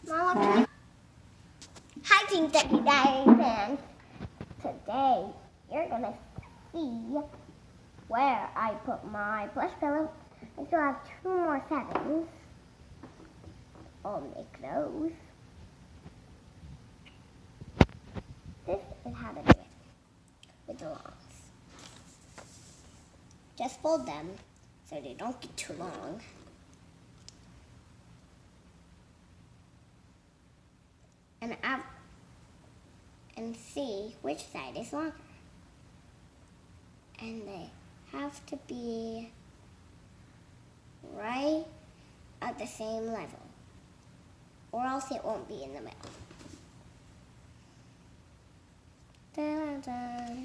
Mama, hi, Team Ducky Diary fans. Today, you're gonna see where I put my plush pillow. I still have 2 more settings. I'll make those. This is how to do it with the longs. Just fold them so they don't get too long. And see which side is longer. And they have to be right at the same level, or else it won't be in the middle. Da-da-da,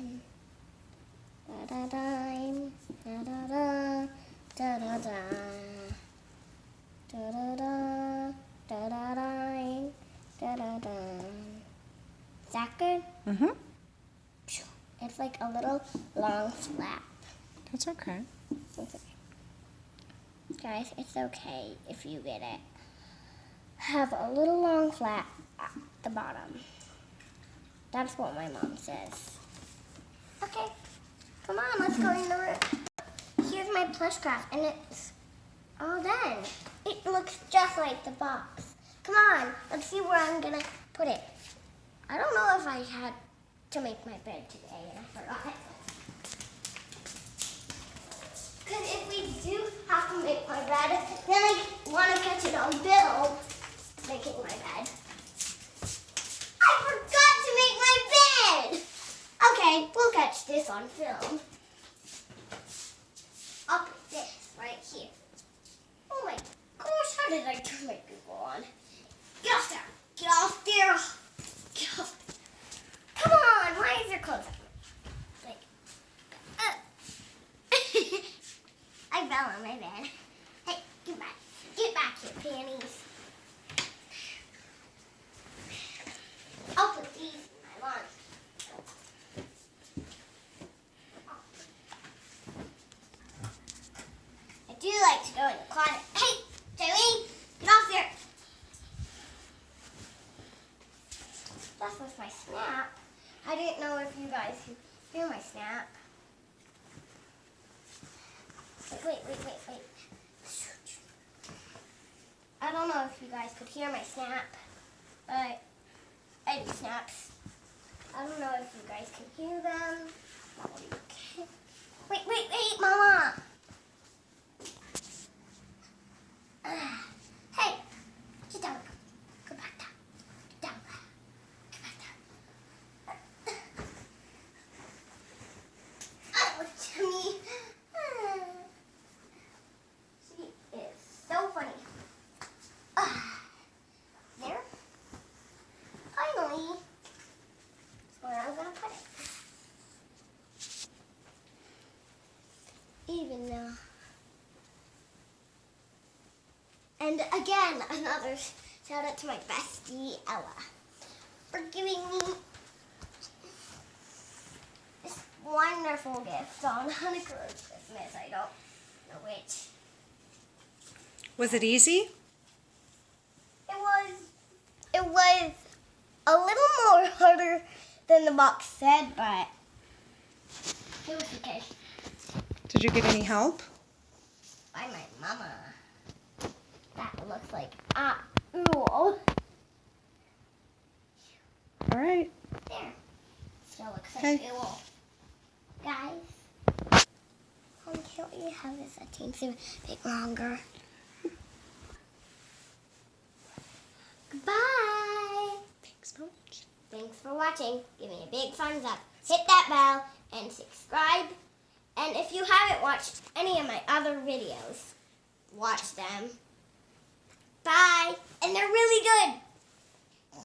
da-da-da, da-da-da, da-da-da, da-da-da, da-da-da, da-da-da. Is that good? Mm-hmm. It's like a little long flap. That's okay. It's okay. Guys, it's okay if you get it. Have a little long flap at the bottom. That's what my mom says. Okay, come on, let's go in the room. Here's my plush craft, and it's all done. It looks just like the box. Come on, let's see where I'm gonna put it. I don't know if I had to make my bed today, and I forgot. Because if we do have to make my bed, then I want to catch it on film making my bed. I forgot to make my bed! Okay, we'll catch this on film. I'll put this right here. Oh my gosh, how did I turn my Google on? Get off there! Get off there! Get off there! Come on, why is your clothes up? Like, I fell on my bed. Hey, get back. Get back here, panties. I'll put these in my lawn. I do like to go in the closet. Hey, Jolene, get off there. That's with my snap. I didn't know if you guys could hear my snap. Wait. I don't know if you guys could hear my snap, but I do snaps. I don't know if you guys can hear them. Okay. Wait, Mama. Hey, get down. Go back down. Get down. Get back down. Oh, Jimmy. She is so funny. There. Finally. That's where I'm going to put it. Even though. And again, another shout out to my bestie, Ella, for giving me this wonderful gift on Chanukah or Christmas. I don't know which. Was it easy? It was a little more harder than the box said, but it was okay. Did you get any help? By my mama. That looks like owl. All right. There. Still looks like Okay. owl. Guys, can't you have this a teensy bit longer? Goodbye. Thanks for watching. Give me a big thumbs up. Hit that bell and subscribe. And if you haven't watched any of my other videos, watch them. Bye. And they're really good.